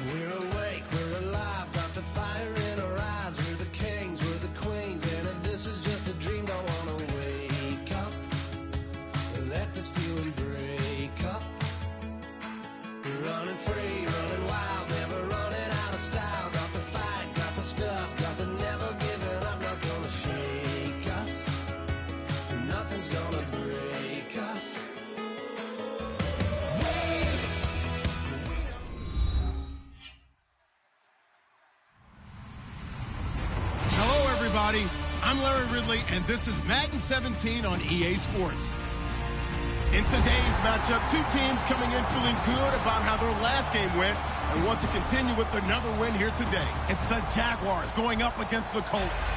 We're awake, we're alive, got the fire in our eyes. We're the kings, we're the queens, and if this is just a dream, don't wanna wake up. Let this feeling break up. We're running free, running wild, never running out of style. Got the fight, got the stuff, got the never giving up. Not gonna shake us, nothing's gonna break us. I'm Larry Ridley, and this is Madden 17 on EA Sports. In today's matchup, two teams coming in feeling good about how their last game went and want to continue with another win here today. It's the Jaguars going up against the Colts.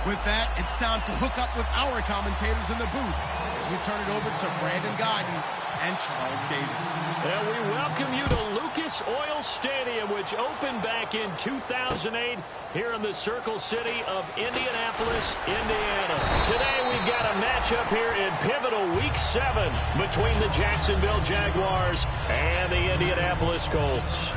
With that, it's time to hook up with our commentators in the booth as we turn it over to Brandon Guyton and Charles Davis. And we welcome you to Lucas Oil Stadium, which opened back in 2008 here in the Circle City of Indianapolis, Indiana. Today we've got a matchup here in pivotal Week 7 between the Jacksonville Jaguars and the Indianapolis Colts.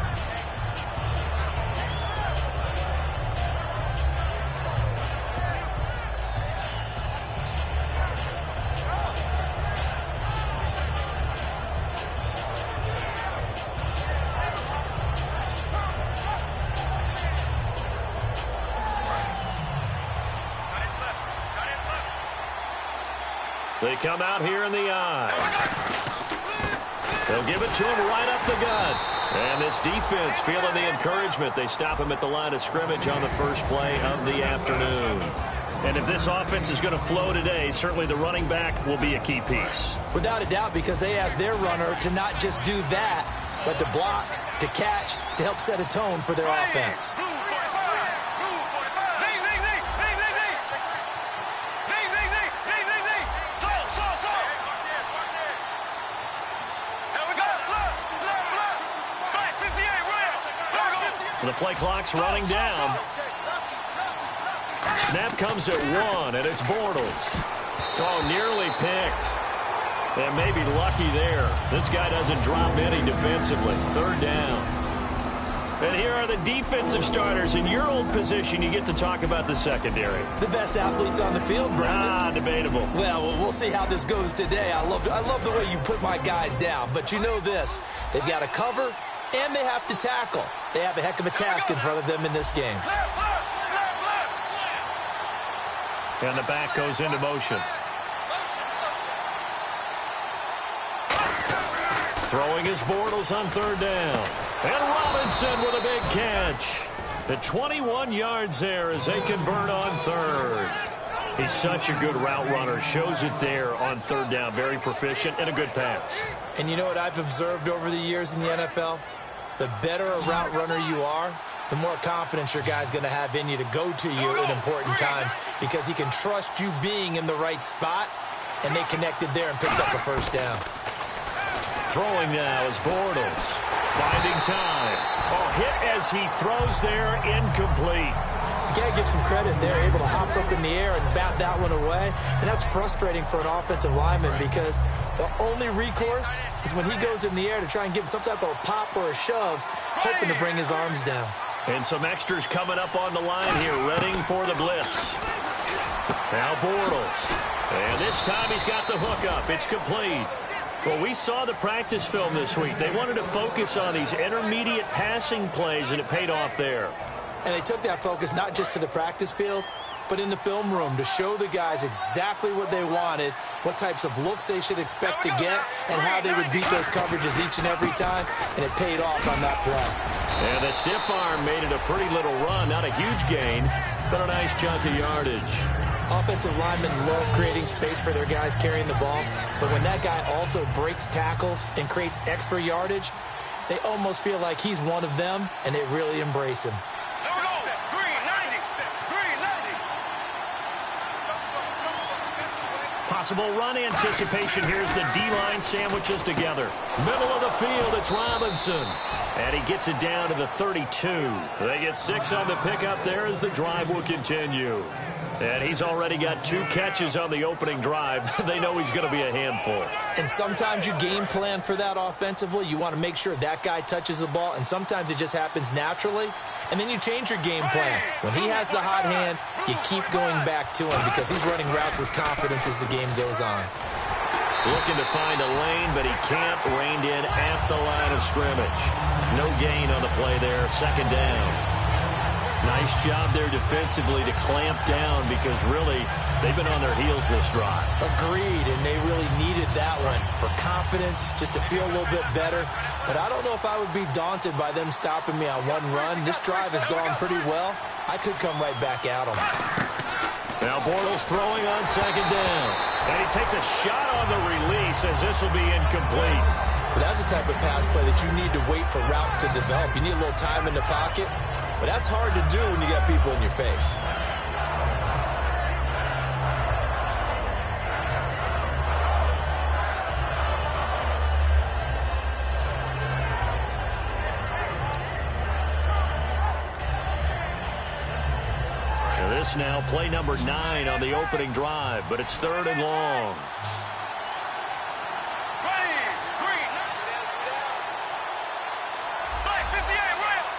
They come out here in the eye. They'll give it to him right up the gut. And this defense feeling the encouragement. They stop him at the line of scrimmage on the first play of the afternoon. And if this offense is going to flow today, certainly the running back will be a key piece. Without a doubt, because they ask their runner to not just do that, but to block, to catch, to help set a tone for their offense. The play clock's running down. Snap comes at 1, and it's Bortles. Oh, nearly picked. And maybe lucky there. This guy doesn't drop any defensively. Third down. And here are the defensive starters. In your old position, you get to talk about the secondary. The best athletes on the field, Brandon. Debatable. Well, we'll see how this goes today. I love the way you put my guys down. But you know this. They've got to cover, and they have to tackle. They have a heck of a task in front of them in this game. And the back goes into motion. Throwing his Bortles on third down. And Robinson with a big catch. The 21 yards there as they convert on third. He's such a good route runner. Shows it there on third down. Very proficient and a good pass. And you know what I've observed over the years in the NFL? The better a route runner you are, the more confidence your guy's going to have in you to go to you in important times because he can trust you being in the right spot, and they connected there and picked up a first down. Throwing now is Bortles. Finding time. Oh, hit as he throws there, incomplete. You got to give some credit. They're able to hop up in the air and bat that one away, and that's frustrating for an offensive lineman because the only recourse is when he goes in the air to try and give him some type of a pop or a shove, hoping to bring his arms down. And some extras coming up on the line here, ready for the blitz. Now Bortles. And this time he's got the hook up. It's complete. Well, we saw the practice film this week. They wanted to focus on these intermediate passing plays, and it paid off there. And they took that focus not just to the practice field, but in the film room to show the guys exactly what they wanted, what types of looks they should expect to get, and how they would beat those coverages each and every time, and it paid off on that play. And the stiff arm made it a pretty little run. Not a huge gain, but a nice chunk of yardage. Offensive linemen love creating space for their guys carrying the ball, but when that guy also breaks tackles and creates extra yardage, they almost feel like he's one of them, and they really embrace him. Possible run anticipation. Here's the D-line sandwiches together. Middle of the field, it's Robinson. And he gets it down to the 32. They get 6 on the pickup there as the drive will continue. And he's already got 2 catches on the opening drive. They know he's going to be a handful. And sometimes you game plan for that offensively. You want to make sure that guy touches the ball, and sometimes it just happens naturally. And then you change your game plan. When he has the hot hand, you keep going back to him because he's running routes with confidence as the game goes on. Looking to find a lane, but he can't. Reined in at the line of scrimmage. No gain on the play there. 2nd down. Nice job there defensively to clamp down because really they've been on their heels this drive. Agreed, and they really needed that one for confidence, just to feel a little bit better. But I don't know if I would be daunted by them stopping me on one run. This drive has gone pretty well. I could come right back at them. Now Bortles throwing on 2nd down. And he takes a shot on the release as this will be incomplete. But that's the type of pass play that you need to wait for routes to develop. You need a little time in the pocket. But that's hard to do when you got people in your face. And this now play number 9 on the opening drive, but it's 3rd and long.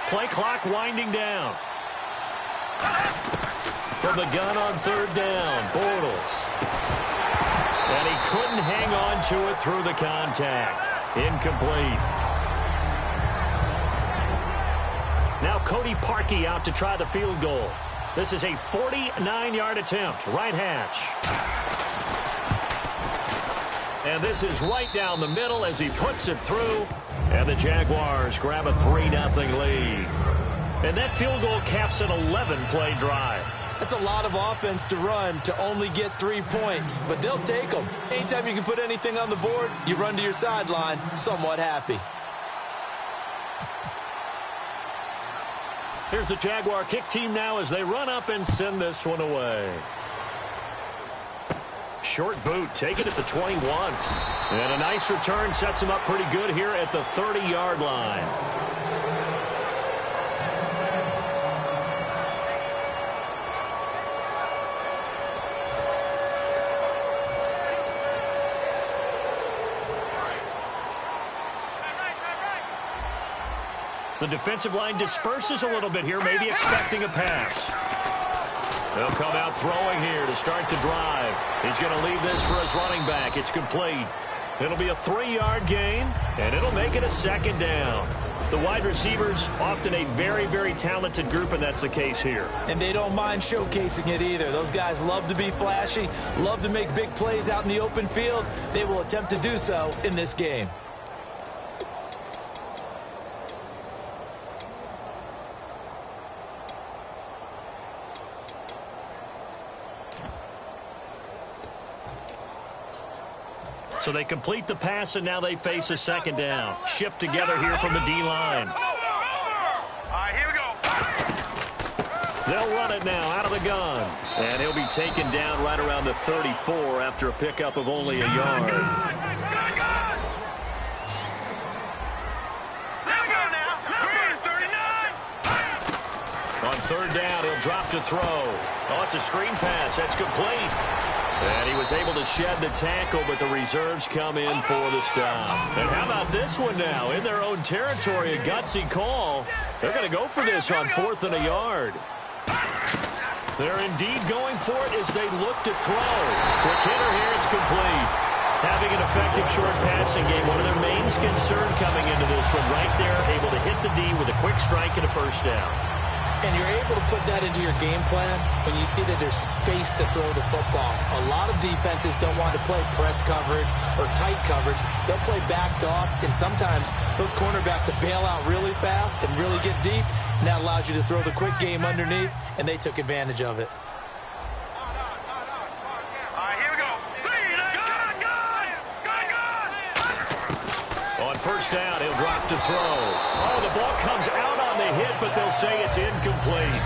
Play clock winding down. From the gun on 3rd down, Bortles. And he couldn't hang on to it through the contact. Incomplete. Now Cody Parkey out to try the field goal. This is a 49-yard attempt, right hash. And this is right down the middle as he puts it through. And the Jaguars grab a 3-0 lead. And that field goal caps an 11-play drive. That's a lot of offense to run to only get 3 points, but they'll take them. Anytime you can put anything on the board, you run to your sideline somewhat happy. Here's the Jaguar kick team now as they run up and send this one away. Short boot, taken at the 21. And a nice return sets him up pretty good here at the 30-yard line. The defensive line disperses a little bit here, maybe expecting a pass. They'll come out throwing here to start the drive. He's going to leave this for his running back. It's complete. It'll be a 3-yard gain, and it'll make it a 2nd down. The wide receivers, often a very, very talented group, and that's the case here. And they don't mind showcasing it either. Those guys love to be flashy, love to make big plays out in the open field. They will attempt to do so in this game. So they complete the pass, and now they face a 2nd down. Shift together here from the D-line. Here we go. They'll run it now out of the gun. And he'll be taken down right around the 34 after a pickup of only a yard. There we go now. Green, 39. On 3rd down, he'll drop to throw. Oh, it's a screen pass. That's complete. And he was able to shed the tackle, but the reserves come in for the stop. And how about this one now? In their own territory, a gutsy call. They're going to go for this on 4th and a yard. They're indeed going for it as they look to throw. Quick hitter here, it's complete. Having an effective short passing game, one of their main concern coming into this one. Right there, able to hit the D with a quick strike and a 1st down. And you're able to put that into your game plan when you see that there's space to throw the football. A lot of defenses don't want to play press coverage or tight coverage. They'll play backed off, and sometimes those cornerbacks will bail out really fast and really get deep, and that allows you to throw the quick game underneath, and they took advantage of it. Here we go. On 1st down, he'll drop to throw. Oh, the ball comes out on the hit, but they'll say it's incomplete.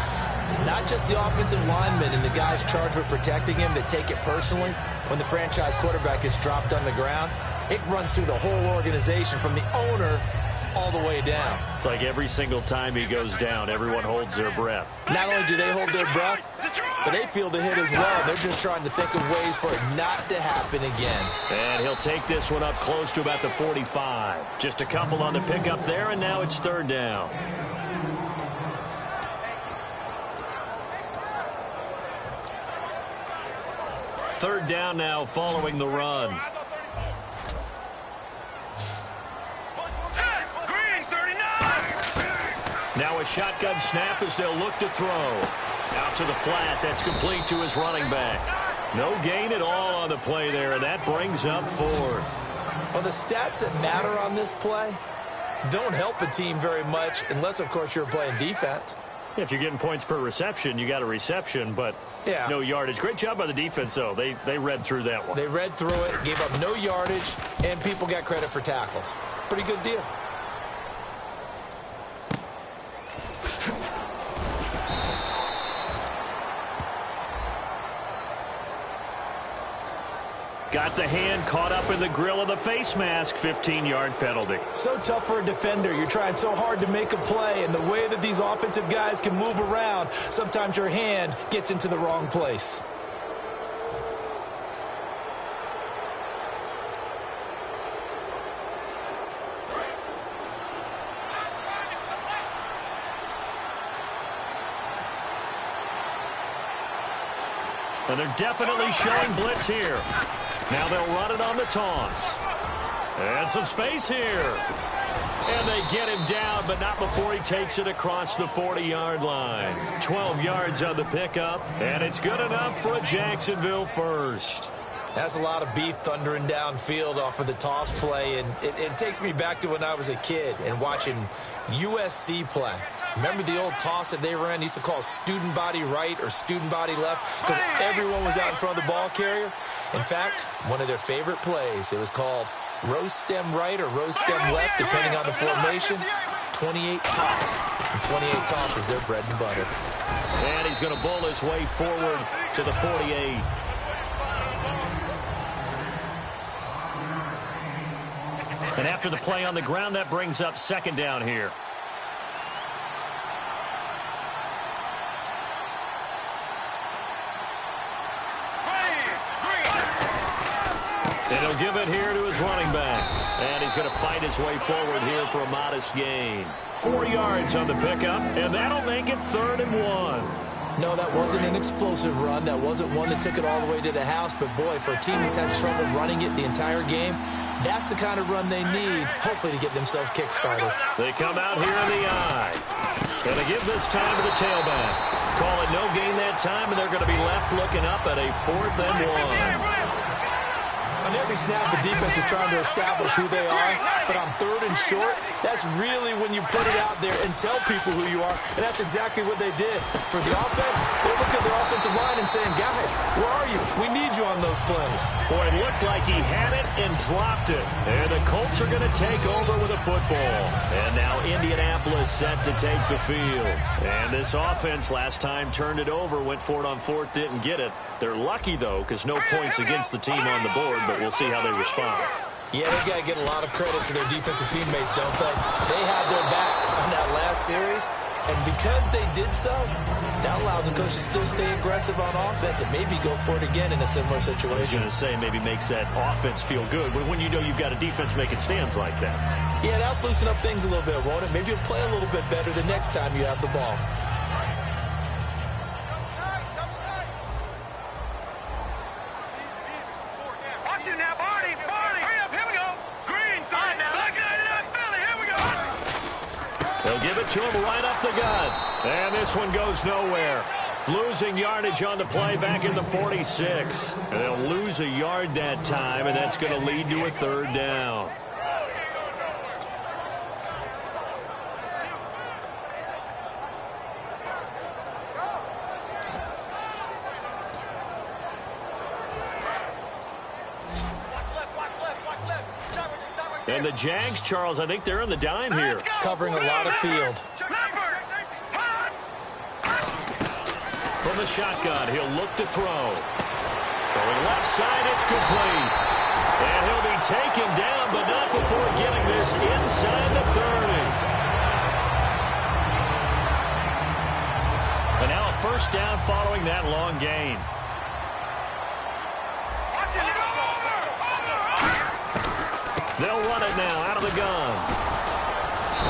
It's not just the offensive linemen and the guys charged with protecting him that take it personally. When the franchise quarterback is dropped on the ground, it runs through the whole organization, from the owner all the way down. It's like every single time he goes down, everyone holds their breath. Not only do they hold their breath, but they feel the hit as well. They're just trying to think of ways for it not to happen again. And he'll take this one up close to about the 45. Just a couple on the pickup there, and now it's third down. Third down now following the run. Green, 39. Now a shotgun snap as they'll look to throw. Out to the flat. That's complete to his running back. No gain at all on the play there, and that brings up fourth. Well, the stats that matter on this play don't help a team very much unless, of course, you're playing defense. If you're getting points per reception, you got a reception, but no yardage. Great job by the defense, though. They read through that one. They read through it, gave up no yardage, and people got credit for tackles. Pretty good deal. Got the hand caught up in the grill of the face mask. 15-yard penalty. So tough for a defender. You're trying so hard to make a play, and the way that these offensive guys can move around, sometimes your hand gets into the wrong place. And they're definitely showing blitz here. Now they'll run it on the toss. And some space here. And they get him down, but not before he takes it across the 40-yard line. 12 yards on the pickup, and it's good enough for a Jacksonville first. That's a lot of beef thundering downfield off of the toss play, and it takes me back to when I was a kid and watching USC play. Remember the old toss that they ran? They used to call student body right or student body left because everyone was out in front of the ball carrier. In fact, one of their favorite plays, it was called rose stem right or rose stem left, depending on the formation. 28 toss. And 28 toss was their bread and butter. And he's going to bowl his way forward to the 48. And after the play on the ground, that brings up second down here. And he'll give it here to his running back. And he's going to fight his way forward here for a modest gain. 4 yards on the pickup, and that'll make it 3rd and 1. No, that wasn't an explosive run. That wasn't one that took it all the way to the house. But, boy, for a team that's had trouble running it the entire game, that's the kind of run they need, hopefully, to get themselves kick-started. They come out here in the eye. And they give this time to the tailback. Call it no gain that time, and they're going to be left looking up at a 4th and 1. On every snap, the defense is trying to establish who they are, but on 3rd and short, that's really when you put it out there and tell people who you are, and that's exactly what they did. For the offense, they look at their offensive line and saying, guys, where are you? We need you on those plays. Boy, it looked like he had it and dropped it. And the Colts are going to take over with a football. And now Indianapolis set to take the field. And this offense last time turned it over, went for it on 4th, didn't get it. They're lucky, though, because no points against the team on the board, but we'll see how they respond. Yeah, they got to get a lot of credit to their defensive teammates, don't they? They had their backs on that last series, and because they did so, that allows the coach to still stay aggressive on offense and maybe go for it again in a similar situation. I was going to say maybe makes that offense feel good, but when you know you've got a defense making stands like that. Yeah, that'll loosen up things a little bit, won't it? Maybe you'll play a little bit better the next time you have the ball. They'll give it to him right up the gut. And this one goes nowhere. Losing yardage on the play back in the 46. And they'll lose a yard that time, and that's going to lead to a 3rd down. And the Jags, Charles, I think they're in the dime here. Covering a lot of field. From the shotgun, he'll look to throw. Throwing left side, it's complete. And he'll be taken down, but not before getting this this inside the 30. And now a first down following that long gain. They'll run it now out of the gun.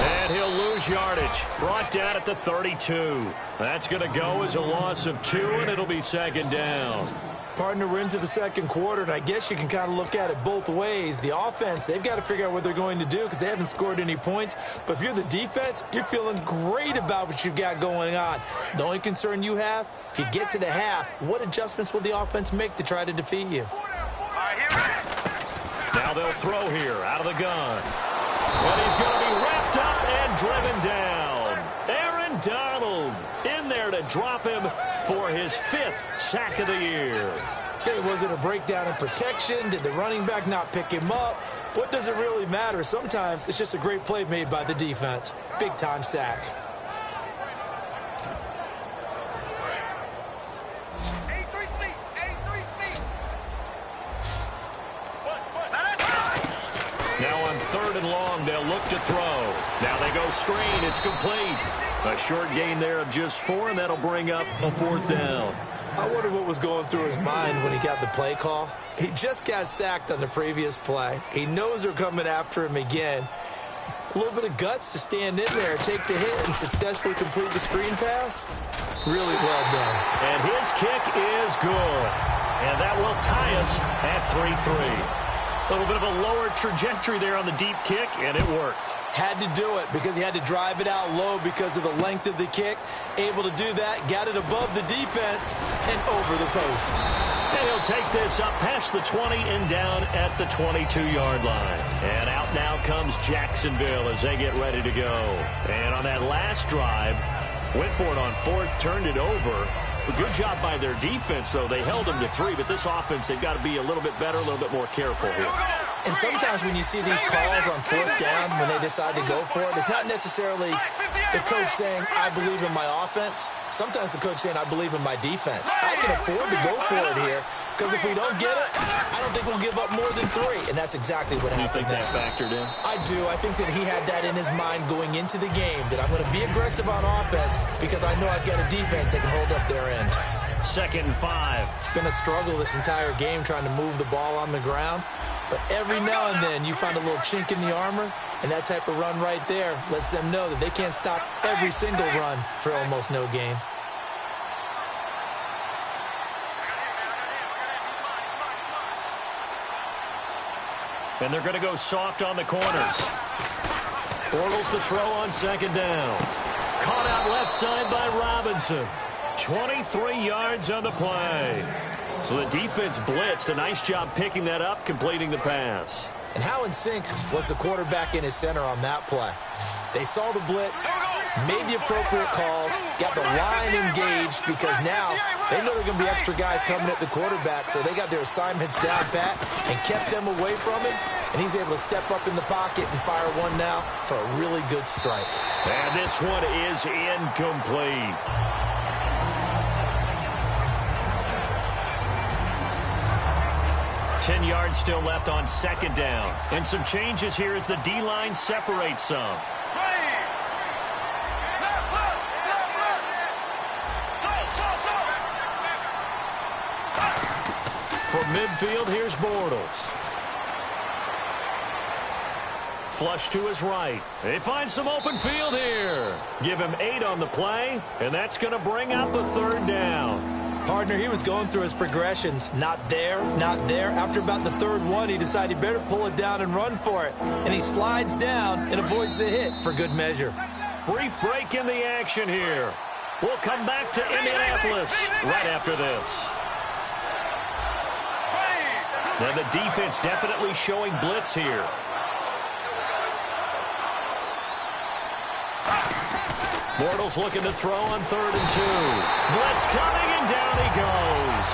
And he'll lose yardage. Brought down at the 32. That's going to go as a loss of 2, and it'll be second down. Partner, we're into the second quarter, and I guess you can kind of look at it both ways. The offense, they've got to figure out what they're going to do because they haven't scored any points. But if you're the defense, you're feeling great about what you've got going on. The only concern you have, if you get to the half, what adjustments will the offense make to try to defeat you? Now they'll throw here out of the gun. And he's going to be wrapped up and driven down. Aaron Donald in there to drop him for his 5th sack of the year. Okay, was it a breakdown in protection? Did the running back not pick him up? What does it really matter? Sometimes it's just a great play made by the defense. Big-time sack. Now on 3rd and long, they'll look to throw. Now they go screen. It's complete. A short gain there of just 4, and that'll bring up a 4th down. I wonder what was going through his mind when he got the play call. He just got sacked on the previous play. He knows they're coming after him again. A little bit of guts to stand in there, take the hit, and successfully complete the screen pass. Really well done. And his kick is good. And that will tie us at 3-3. A little bit of a lower trajectory there on the deep kick, and it worked. Had to do it because he had to drive it out low because of the length of the kick. Able to do that, got it above the defense, and over the post. And he'll take this up past the 20 and down at the 22-yard line. And out now comes Jacksonville as they get ready to go. And on that last drive, went for it on 4th, turned it over. A good job by their defense, though. They held them to 3, but this offense, they've got to be a little bit better, a little bit more careful here. And sometimes when you see these calls on 4th down, when they decide to go for it, it's not necessarily the coach saying, I believe in my offense. Sometimes the coach saying, I believe in my defense. I can afford to go for it here because if we don't get it, I don't think we'll give up more than 3. And that's exactly what happened. You think that factored in? I do. I think that he had that in his mind going into the game, that I'm going to be aggressive on offense because I know I've got a defense that can hold up their end. 2nd and 5. It's been a struggle this entire game trying to move the ball on the ground. But every now and then you find a little chink in the armor, and that type of run right there lets them know that they can't stop every single run for almost no gain. And they're going to go soft on the corners. Bortles to throw on 2nd down. Caught out left side by Robinson. 23 yards on the play. So the defense blitzed. A nice job picking that up, completing the pass. And how in sync was the quarterback in his center on that play? They saw the blitz, made the appropriate calls, got the line engaged because now they know there are going to be extra guys coming at the quarterback, so they got their assignments down pat and kept them away from him, and he's able to step up in the pocket and fire one now for a really good strike. And this one is incomplete. Ten yards still left on 2nd down. And some changes here as the D-line separates some. For midfield, here's Bortles. Flush to his right. They find some open field here. Give him 8 on the play, and that's going to bring up a 3rd down. Partner, he was going through his progressions. Not there, not there. After about the 3rd one, he decided he better pull it down and run for it. And he slides down and avoids the hit for good measure. Brief break in the action here. We'll come back to Indianapolis right after this. Now the defense definitely showing blitz here. Bortles looking to throw on 3rd and 2. Blitz coming, and down he goes.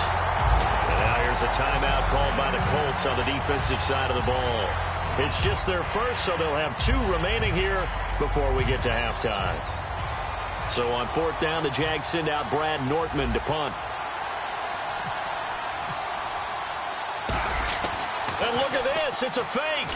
And now here's a timeout called by the Colts on the defensive side of the ball. It's just their first, so they'll have 2 remaining here before we get to halftime. So on 4th down, the Jags send out Brad Nortman to punt. And look at this. It's a fake.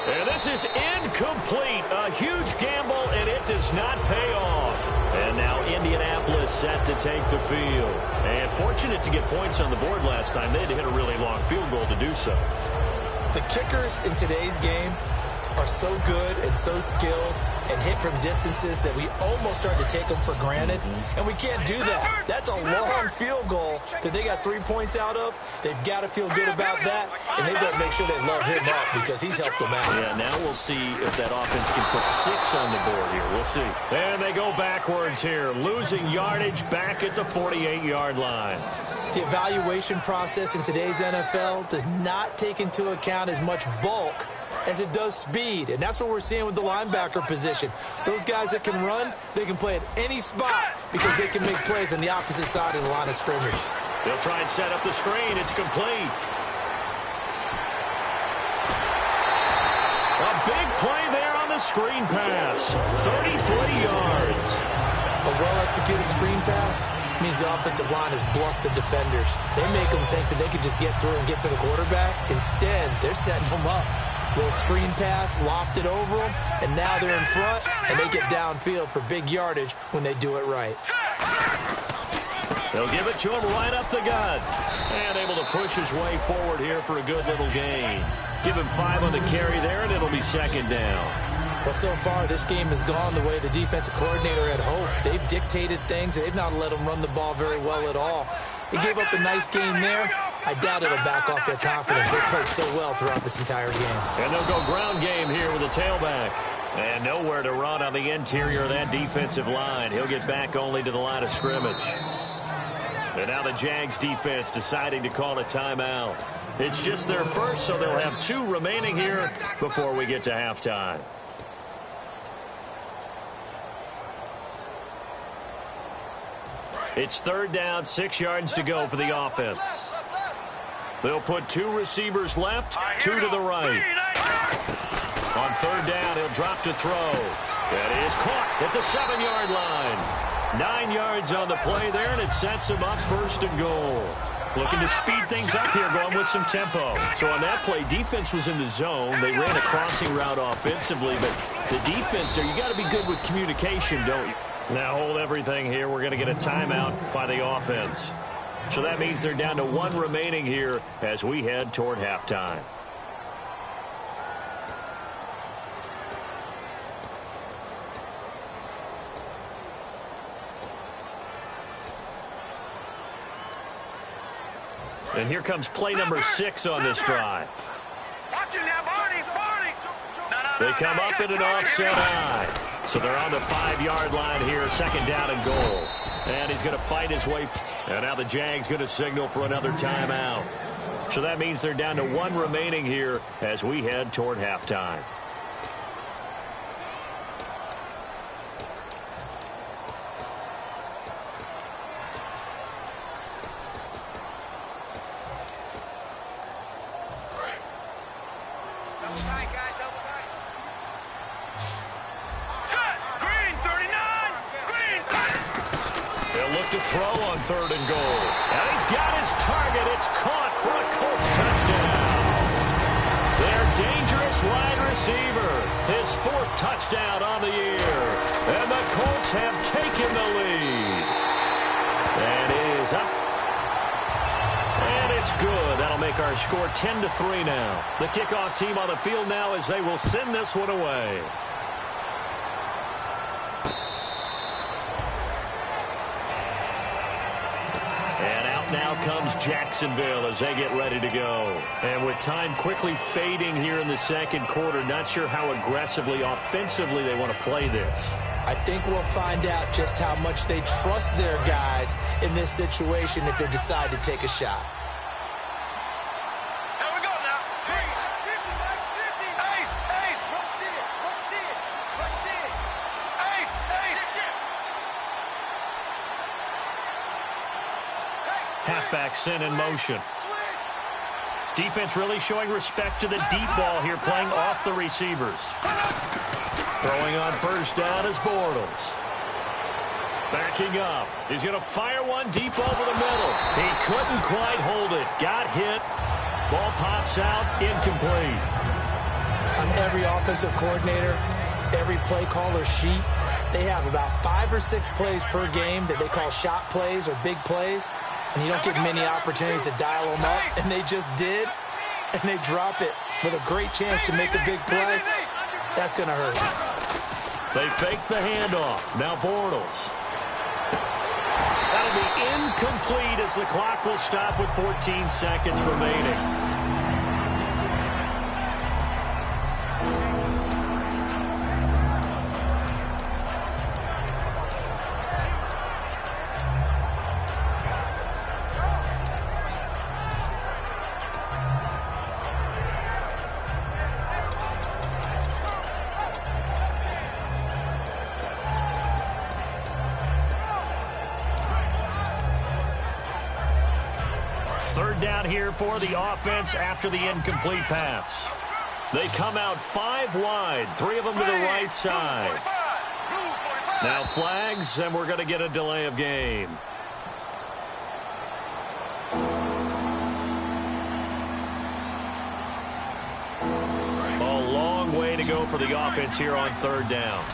And this is incomplete. A huge gamble, and it does not pay off. And now Indianapolis set to take the field. And fortunate to get points on the board last time. They had to hit a really long field goal to do so. The kickers in today's game are so good and so skilled and hit from distances that we almost start to take them for granted, and we can't do that. That's a long field goal that they got 3 points out of. They've got to feel good about that, and they better make sure they love him up because he's helped them out. Yeah, now we'll see if that offense can put 6 on the board here. We'll see. And they go backwards here, losing yardage back at the 48-yard line. The evaluation process in today's NFL does not take into account as much bulk as it does speed, and that's what we're seeing with the linebacker position. Those guys that can run, they can play at any spot because they can make plays on the opposite side of the line of scrimmage. They'll try and set up the screen. It's complete. A big play there on the screen pass. 33 yards. A well-executed screen pass means the offensive line has bluffed the defenders. They make them think that they can just get through and get to the quarterback. Instead, they're setting them up. Little screen pass, lofted over them, and now they're in front, and they get downfield for big yardage when they do it right. They'll give it to him right up the gut. And able to push his way forward here for a good little gain. Give him 5 on the carry there, and it'll be second down. Well, so far, this game has gone the way the defensive coordinator had hoped. They've dictated things. They've not let them run the ball very well at all. They gave up a nice game there. I doubt it'll back off their confidence. They played so well throughout this entire game. And they'll go ground game here with a tailback. And nowhere to run on the interior of that defensive line. He'll get back only to the line of scrimmage. And now the Jags defense deciding to call a timeout. It's just their first, so they'll have 2 remaining here before we get to halftime. It's 3rd down, 6 yards to go for the offense. They'll put 2 receivers left, 2 to the right. On 3rd down, he'll drop to throw. That is caught at the 7-yard line. 9 yards on the play there, and it sets him up 1st and goal. Looking to speed things up here, going with some tempo. So on that play, defense was in the zone. They ran a crossing route offensively, but the defense there, you got to be good with communication, don't you? Now hold everything here. We're going to get a timeout by the offense. So that means they're down to 1 remaining here as we head toward halftime. And here comes play number 6 on this drive. They come up in an offset eye. So they're on the 5-yard line here, 2nd down and goal. And he's going to fight his way. And now the Jags going to signal for another timeout. So that means they're down to 1 remaining here as we head toward halftime. To throw on 3rd and goal. And he's got his target. It's caught for a Colts touchdown. Their dangerous wide receiver. His 4th touchdown on the year. And the Colts have taken the lead. And it is up. And it's good. That'll make our score 10-3 now. The kickoff team on the field now as they will send this one away. Now comes Jacksonville as they get ready to go. And with time quickly fading here in the 2nd quarter, not sure how aggressively, offensively they want to play this. I think we'll find out just how much they trust their guys in this situation if they decide to take a shot. There we go now. Halfback sent in motion. Defense really showing respect to the deep ball here, playing off the receivers. Throwing on 1st down is Bortles. Backing up. He's going to fire one deep over the middle. He couldn't quite hold it. Got hit. Ball pops out. Incomplete. I on every offensive coordinator, every play caller sheet, they have about 5 or 6 plays per game that they call shot plays or big plays, and you don't get many opportunities to dial them up, and they just did, and they drop it with a great chance to make a big play. That's going to hurt. They fake the handoff. Now Bortles. That'll be incomplete as the clock will stop with 14 seconds remaining. Down here for the offense after the incomplete pass. They come out 5 wide, 3 of them to the right side. Now flags, and we're going to get a delay of game. A long way to go for the offense here on 3rd down.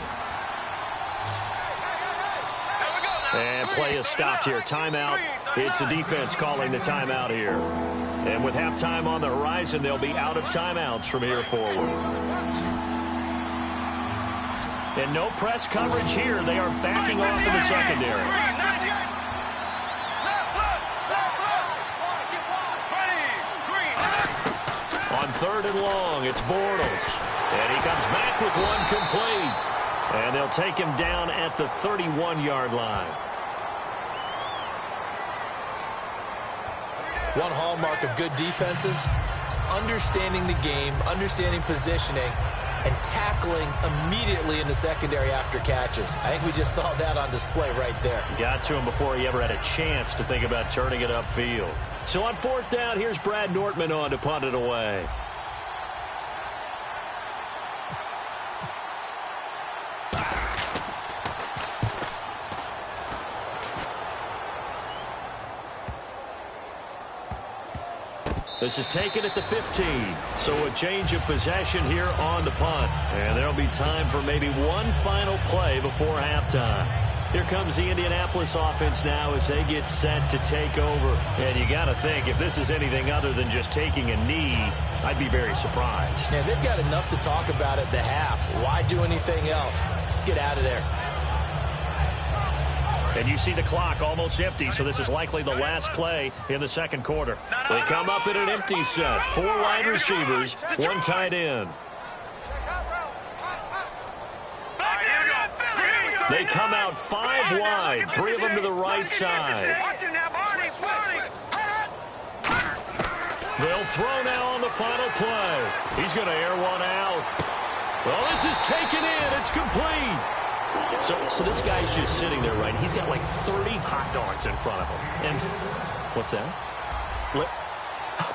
And play is stopped here. Timeout. It's the defense calling the timeout here. And with halftime on the horizon, they'll be out of timeouts from here forward. And no press coverage here. They are backing off in the secondary. On 3rd and long, it's Bortles. And he comes back with one complete. And they'll take him down at the 31-yard line. One hallmark of good defenses is understanding the game, understanding positioning, and tackling immediately in the secondary after catches. I think we just saw that on display right there. Got to him before he ever had a chance to think about turning it upfield. So on 4th down, here's Brad Nortman on to punt it away. This is taken at the 15. So a change of possession here on the punt. And there'll be time for maybe one final play before halftime. Here comes the Indianapolis offense now as they get set to take over. And you got to think, if this is anything other than just taking a knee, I'd be very surprised. Yeah, they've got enough to talk about at the half. Why do anything else? Just get out of there. And you see the clock almost empty, so this is likely the last play in the 2nd quarter. They come up in an empty set. 4 wide receivers, 1 tight end. They come out 5 wide, 3 of them to the right side. They'll throw now on the final play. He's going to air one out. Well, this is taken in. It's complete. So this guy's just sitting there, right? He's got like 30 hot dogs in front of him. And what's that?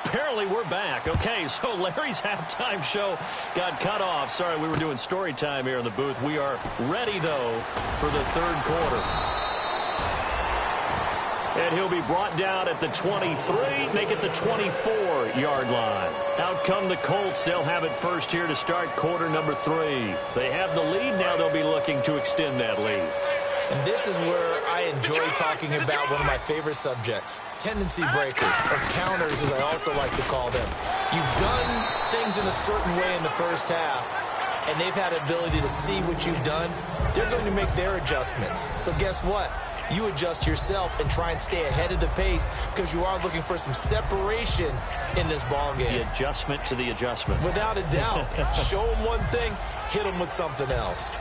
Apparently we're back. Okay, so Larry's halftime show got cut off. Sorry, we were doing story time here in the booth. We are ready, though, for the 3rd quarter. And he'll be brought down at the 23, make it the 24-yard line. Out come the Colts. They'll have it first here to start quarter number 3. They have the lead. Now they'll be looking to extend that lead. And this is where I enjoy talking about one of my favorite subjects, tendency breakers, or counters as I also like to call them. You've done things in a certain way in the first half, and they've had ability to see what you've done. They're going to make their adjustments. So guess what? You adjust yourself and try and stay ahead of the pace because you are looking for some separation in this ball game. The adjustment to the adjustment. Without a doubt. Show them one thing, hit them with something else.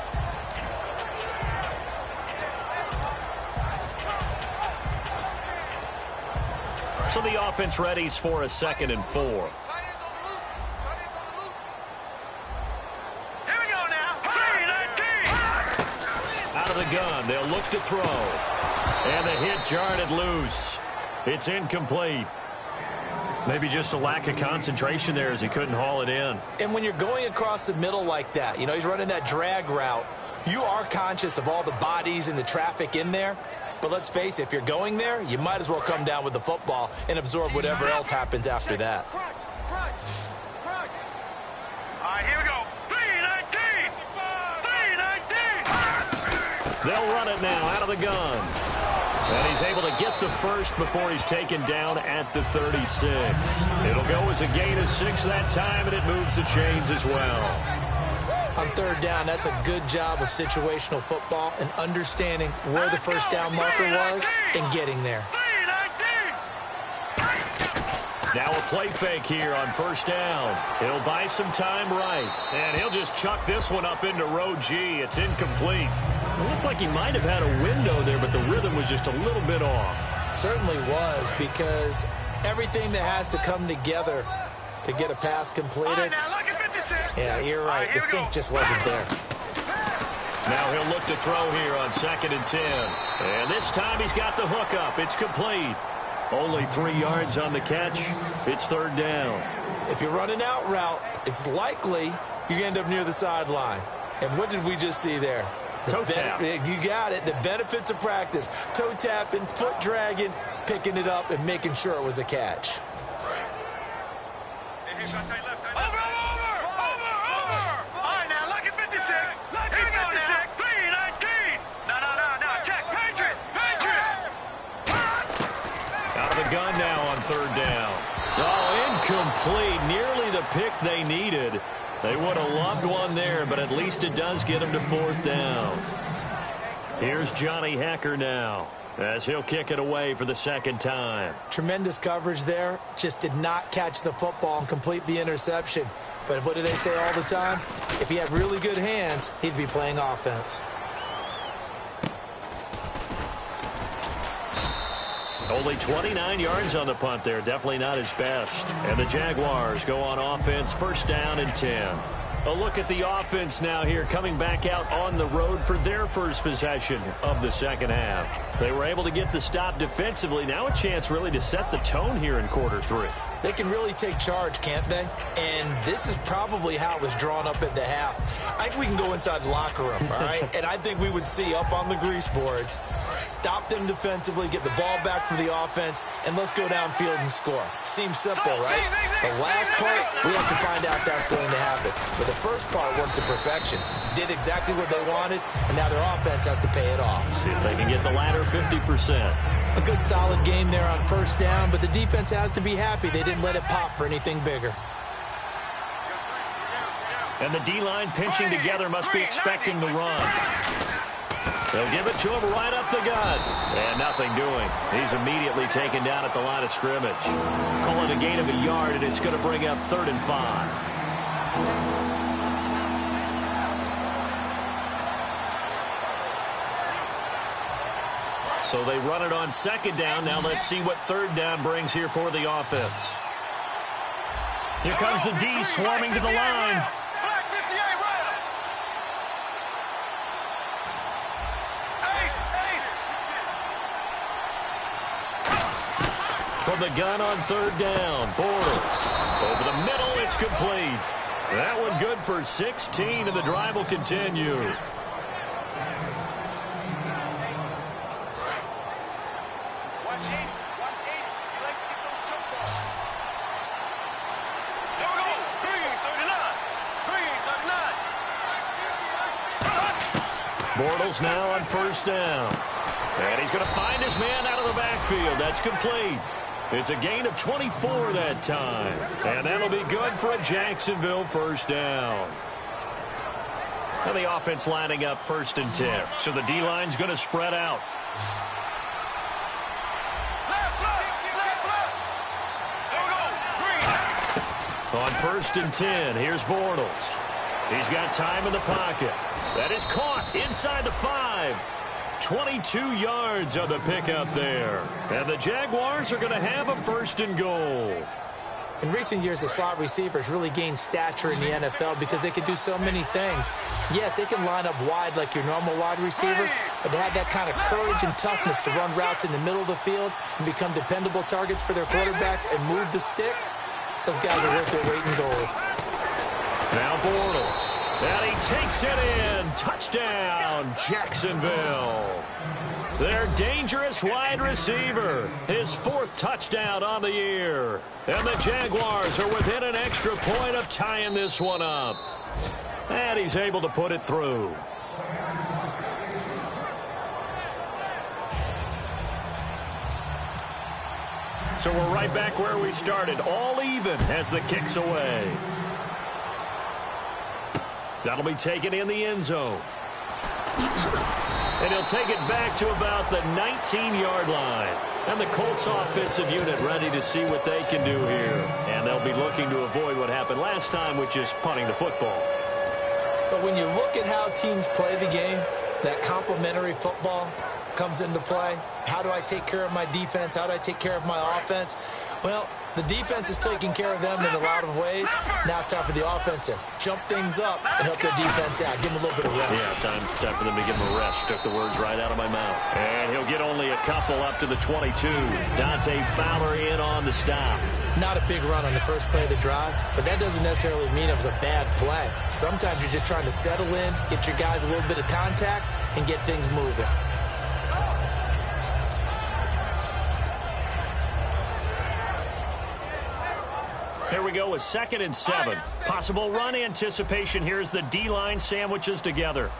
So the offense readies for a 2nd and 4. Here we go now. 3-19. Out of the gun, they'll look to throw. And the hit jarred loose. It's incomplete. Maybe just a lack of concentration there as he couldn't haul it in. And when you're going across the middle like that, you know, he's running that drag route, you are conscious of all the bodies and the traffic in there. But let's face it, if you're going there, you might as well come down with the football and absorb whatever else happens after that. All right, here we go. They'll run it now out of the gun. And he's able to get the first before he's taken down at the 36. It'll go as a gain of 6 that time, and it moves the chains as well. On third down, that's a good job of situational football and understanding where the first down marker was and getting there. Now a play fake here on first down. He'll buy some time right, and he'll just chuck this one up into row G. It's incomplete. It looked like he might have had a window there, but the rhythm was just a little bit off. It certainly was, because everything that has to come together to get a pass completed. Yeah, you're right. The sync just wasn't there. Now he'll look to throw here on 2nd and 10. And this time he's got the hook up. It's complete. Only 3 yards on the catch. It's third down. If you're running out route, it's likely you end up near the sideline. And what did we just see there? Toe tap. You got it. The benefits of practice. Toe tapping, foot dragging, picking it up, and making sure it was a catch. Gun now on third down. Oh, incomplete. Nearly the pick they needed. They would have loved one there, but at least it does get them to fourth down. Here's Johnny Hacker now as he'll kick it away for the second time. Tremendous coverage there. Just did not catch the football and complete the interception. But what do they say all the time? If he had really good hands, he'd be playing offense. Only 29 yards on the punt there. Definitely not his best. And the Jaguars go on offense, first down and 10. A look at the offense now here, coming back out on the road for their first possession of the second half. They were able to get the stop defensively. Now a chance really to set the tone here in quarter 3. They can really take charge, can't they? And this is probably how it was drawn up at the half. I think we can go inside the locker room, all right? And I think we would see up on the grease boards, stop them defensively, get the ball back for the offense, and let's go downfield and score. Seems simple, right? The last part, we have to find out if that's going to happen. But the first part worked to perfection. Did exactly what they wanted, and now their offense has to pay it off. See if they can get the latter 50%. A good solid game there on first down, but the defense has to be happy they didn't let it pop for anything bigger. And the D-line pinching together must be expecting the run. They'll give it to him right up the gut. And nothing doing. He's immediately taken down at the line of scrimmage. Call it a gain of a yard, and it's going to bring up 3rd and 5. So they run it on second down. Now let's see what third down brings here for the offense. Here comes the D swarming to the line. From the gun on third down, Bortles. Over the middle, it's complete. That one good for 16, and the drive will continue. Bortles now on first down. And he's going to find his man out of the backfield. That's complete. It's a gain of 24 that time. And that'll be good for a Jacksonville first down. And the offense lining up 1st and 10. So the D-line's going to spread out. On 1st and 10, here's Bortles. He's got time in the pocket. That is caught inside the 5. 22 yards on the pickup there. And the Jaguars are going to have a 1st and goal. In recent years, the slot receivers really gained stature in the NFL because they can do so many things. Yes, they can line up wide like your normal wide receiver, but they have that kind of courage and toughness to run routes in the middle of the field and become dependable targets for their quarterbacks and move the sticks. Those guys are worth their weight in gold. Now Bortles. And he takes it in. Touchdown, Jacksonville. Their dangerous wide receiver. His 4th touchdown on the year. And the Jaguars are within an extra point of tying this one up. And he's able to put it through. So we're right back where we started, all even as the kick's away. That'll be taken in the end zone. And he'll take it back to about the 19-yard line. And the Colts offensive unit ready to see what they can do here. And they'll be looking to avoid what happened last time, which is punting the football. But when you look at how teams play the game, that complementary football comes into play. How do I take care of my defense? How do I take care of my offense? Well, the defense is taking care of them in a lot of ways. Now it's time for the offense to jump things up and help their defense out. Give them a little bit of rest. Yeah, time for them to give them a rest. Took the words right out of my mouth. And he'll get only a couple up to the 22. Dante Fowler in on the stop. Not a big run on the first play of the drive, but that doesn't necessarily mean it was a bad play. Sometimes you're just trying to settle in, get your guys a little bit of contact, and get things moving. Here we go with 2nd and 7. Possible run anticipation. Here's the D-line sandwiches together.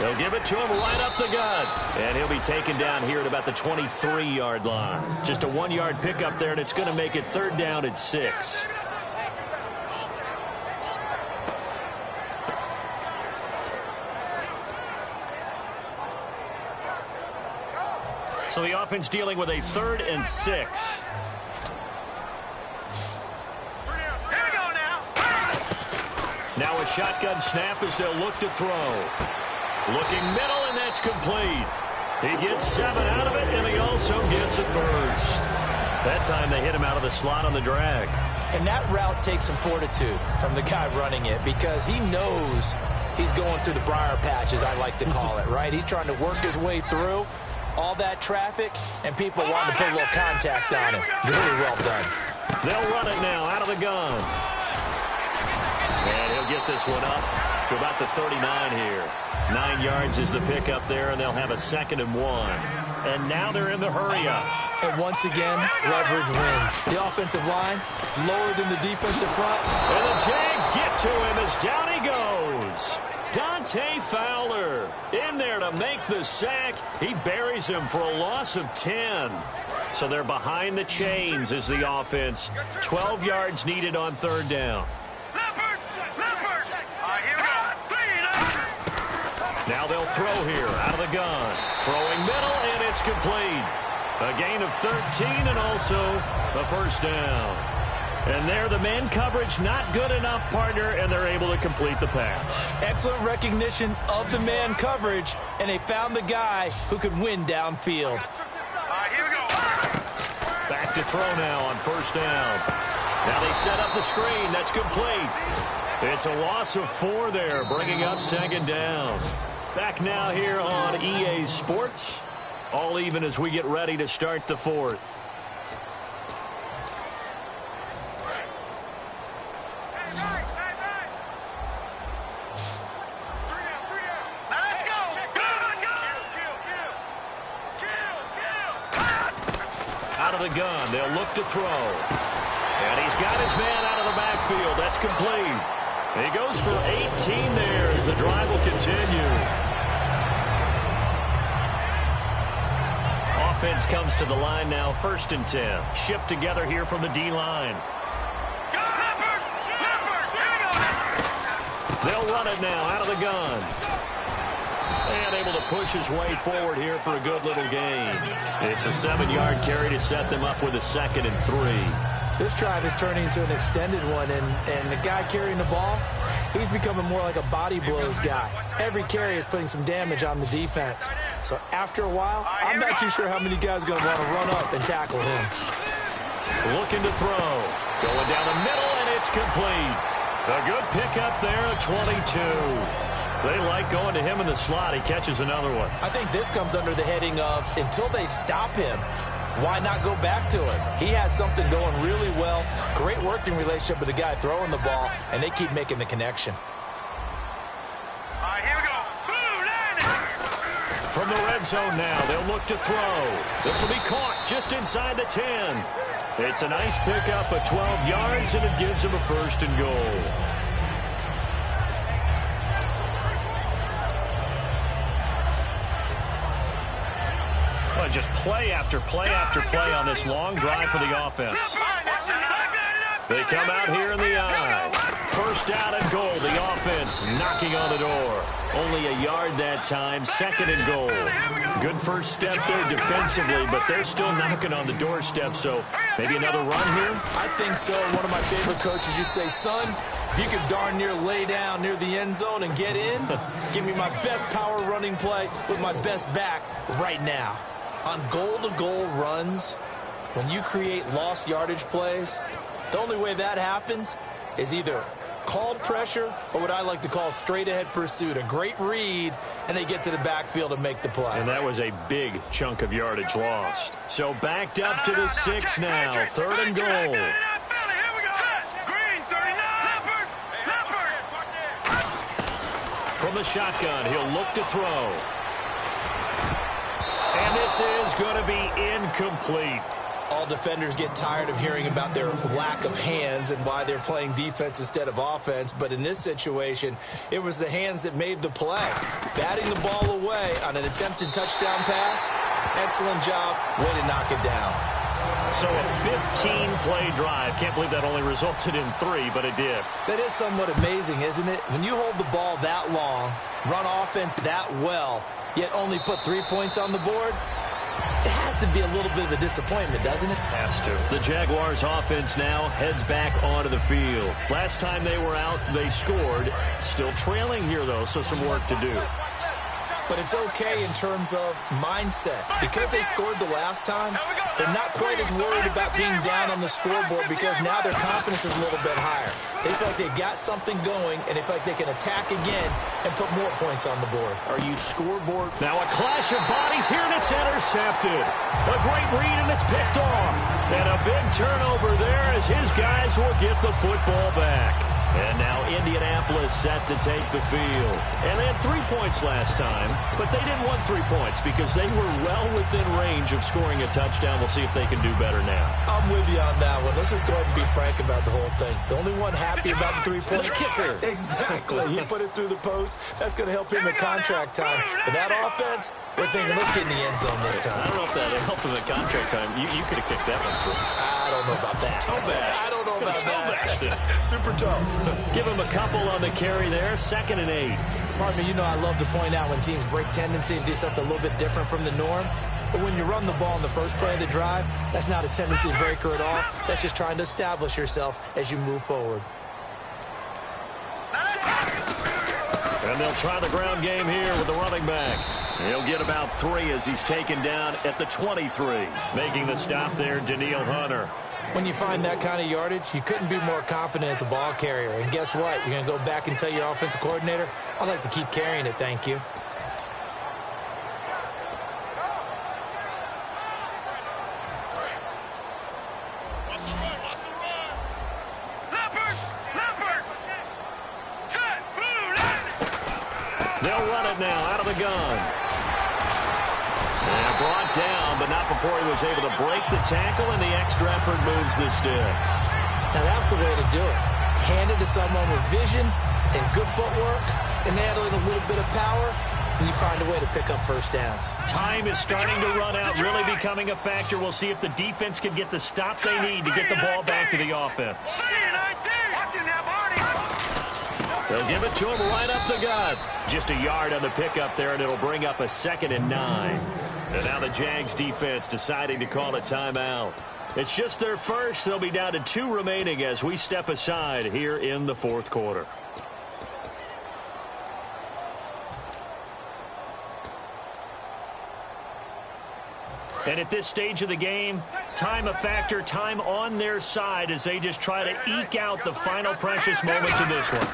They'll give it to him right up the gut. And he'll be taken down here at about the 23-yard line. Just a 1-yard pickup there, and it's going to make it 3rd down and 6. So the offense dealing with a 3rd and 6. Now a shotgun snap as they'll look to throw. Looking middle, and that's complete. He gets 7 out of it, and he also gets a first. That time they hit him out of the slot on the drag. And that route takes some fortitude from the guy running it because he knows he's going through the briar patch, as I like to call it, right? He's trying to work his way through all that traffic, and people want to put a little contact on him. Really well done. They'll run it now out of the gun. And he'll get this one up to about the 39 here. 9 yards is the pickup there, and they'll have a 2nd and 1. And now they're in the hurry-up. And once again, leverage wins. The offensive line lower than the defensive front. And the Jags get to him as down he goes. Dante Fowler in there to make the sack. He buries him for a loss of 10. So they're behind the chains as the offense. 12 yards needed on 3rd down. Now they'll throw here out of the gun. Throwing middle, and it's complete. A gain of 13 and also a 1st down. And there, the man coverage not good enough, partner, and they're able to complete the pass. Excellent recognition of the man coverage, and they found the guy who could win downfield. Here we go. Back to throw now on 1st down. Now they set up the screen. That's complete. It's a loss of 4 there, bringing up 2nd down. Back now here on EA Sports. All even as we get ready to start the 4th. Let's go. Out of the gun, they'll look to throw. And he's got his man out of the backfield. That's complete. He goes for 18 there as the drive will continue. Offense comes to the line now, 1st and 10. Shift together here from the D-line. They'll run it now out of the gun. And able to push his way forward here for a good little gain. It's a 7-yard carry to set them up with a 2nd and 3. This drive is turning into an extended one, and the guy carrying the ball, he's becoming more like a body blows guy. Every carry is putting some damage on the defense. So after a while, I'm not too sure how many guys are going to want to run up and tackle him. Looking to throw. Going down the middle, and it's complete. A good pickup there, a 22. They like going to him in the slot. He catches another one. I think this comes under the heading of until they stop him, why not go back to him? He has something going really well. Great working relationship with the guy throwing the ball, and they keep making the connection. Here we go. From the red zone now, they'll look to throw. This will be caught just inside the 10. It's a nice pickup of 12 yards, and it gives him a 1st and goal. Just play after play after play on this long drive for the offense. They come out here in the eye. First down and goal. The offense knocking on the door. Only a yard that time. Second and goal. Good first step there defensively, but they're still knocking on the doorstep, so maybe another run here? I think so. One of my favorite coaches, you say, son, if you could darn near lay down near the end zone and get in, give me my best power running play with my best back right now. On goal-to-goal runs, when you create lost yardage plays, the only way that happens is either called pressure or what I like to call straight-ahead pursuit, a great read, and they get to the backfield and make the play. And that was a big chunk of yardage lost. So backed up to the 6 now. Third and goal. From the shotgun, he'll look to throw. And this is going to be incomplete. All defenders get tired of hearing about their lack of hands and why they're playing defense instead of offense. But in this situation, it was the hands that made the play. Batting the ball away on an attempted touchdown pass. Excellent job. Way to knock it down. So a 15-play drive. Can't believe that only resulted in 3, but it did. That is somewhat amazing, isn't it? When you hold the ball that long, run offense that well, yet only put 3 points on the board, it has to be a little bit of a disappointment, doesn't it? Has to. The Jaguars offense now heads back onto the field. Last time they were out, they scored. Still trailing here, though, so some work to do. But it's okay in terms of mindset. Because they scored the last time, they're not quite as worried about being down on the scoreboard because now their confidence is a little bit higher. They feel like they've got something going, and they feel like they can attack again and put more points on the board. Are you scoreboard? Now a clash of bodies here, and it's intercepted. A great read, and it's picked off. And a big turnover there as his guys will get the football back. And now Indianapolis set to take the field. And they had 3 points last time, but they didn't want 3 points because they were well within range of scoring a touchdown. We'll see if they can do better now. I'm with you on that one. Let's just go ahead and be frank about the whole thing. The only one happy about the 3-point kicker. Exactly. He put it through the post. That's going to help him at contract time. But that offense, they're thinking, let's get in the end zone this time. I don't know if that helped him at contract time. You could have kicked that one through. I don't know about that. Toe bash. I don't know about that. Super toe. Give him a couple on the carry there. 2nd and 8. Pardon me, you know I love to point out when teams break tendency and do something a little bit different from the norm. But when you run the ball in the first play of the drive, that's not a tendency breaker at all. That's just trying to establish yourself as you move forward. And they'll try the ground game here with the running back. He'll get about 3 as he's taken down at the 23. Making the stop there, Danielle Hunter. When you find that kind of yardage, you couldn't be more confident as a ball carrier. And guess what? You're going to go back and tell your offensive coordinator, I'd like to keep carrying it, thank you. They'll run it now out of the gun. And brought down, but not before he was able to break the tackle, and the extra effort moves the sticks. Now, that's the way to do it. Hand it to someone with vision and good footwork, and add in a little bit of power, and you find a way to pick up first downs. Time is starting to run out, really becoming a factor. We'll see if the defense can get the stops they need to get the ball back to the offense. They'll give it to him right up the gut. Just a yard on the pickup there, and it'll bring up a 2nd and 9. And now the Jags defense deciding to call a timeout. It's just their first. They'll be down to 2 remaining as we step aside here in the 4th quarter. And at this stage of the game, time a factor, time on their side as they just try to eke out the final precious moments in this one.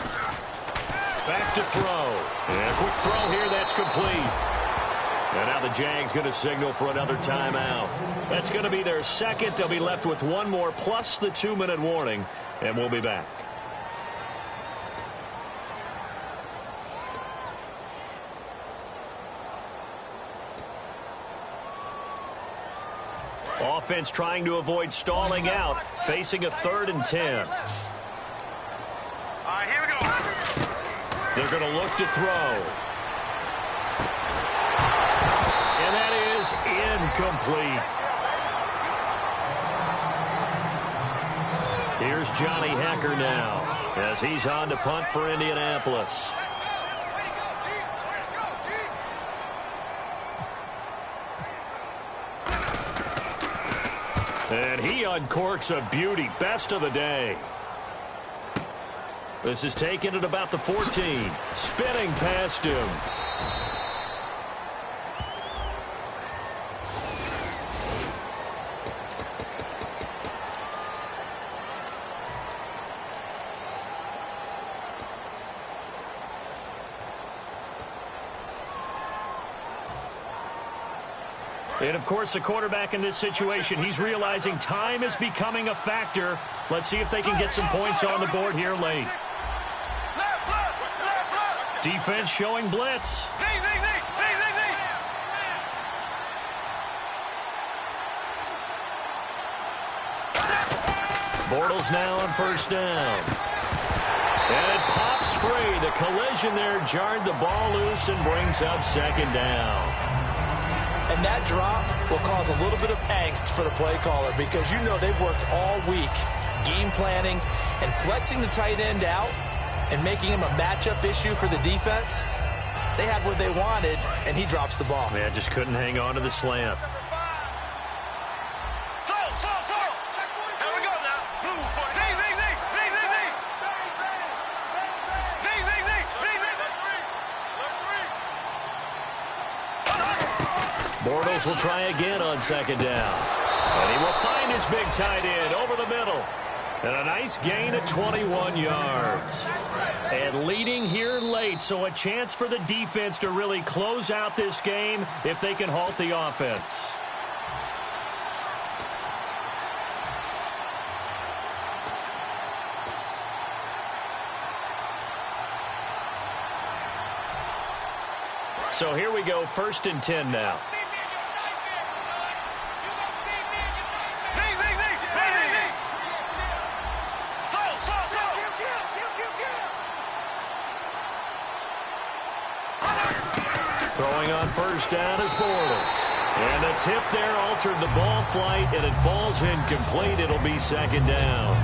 Back to throw. And a quick throw here, that's complete. And now the Jags going to signal for another timeout. That's going to be their 2nd. They'll be left with 1 more plus the 2-minute warning, and we'll be back. Offense trying to avoid stalling out, facing a 3rd and 10. All right, here we go. They're going to look to throw. And that is is incomplete. Here's Johnny Hacker now as he's on to punt for Indianapolis. And he uncorks a beauty. Best of the day. This is taken at about the 14. Spinning past him. And, of course, the quarterback in this situation, he's realizing time is becoming a factor. Let's see if they can get some points on the board here late. Defense showing blitz. Bortles now on first down. And it pops free. The collision there jarred the ball loose and brings up second down. And that drop will cause a little bit of angst for the play caller because you know they've worked all week game planning and flexing the tight end out and making him a matchup issue for the defense. They had what they wanted, and he drops the ball. Man, just couldn't hang on to the slant. Bortles will try again on second down. And he will find his big tight end over the middle. And a nice gain at 21 yards. And leading here late, so a chance for the defense to really close out this game if they can halt the offense. So here we go, 1st and 10 now. Throwing on first down is Bortles. And a tip there altered the ball flight, and it falls incomplete. It'll be second down.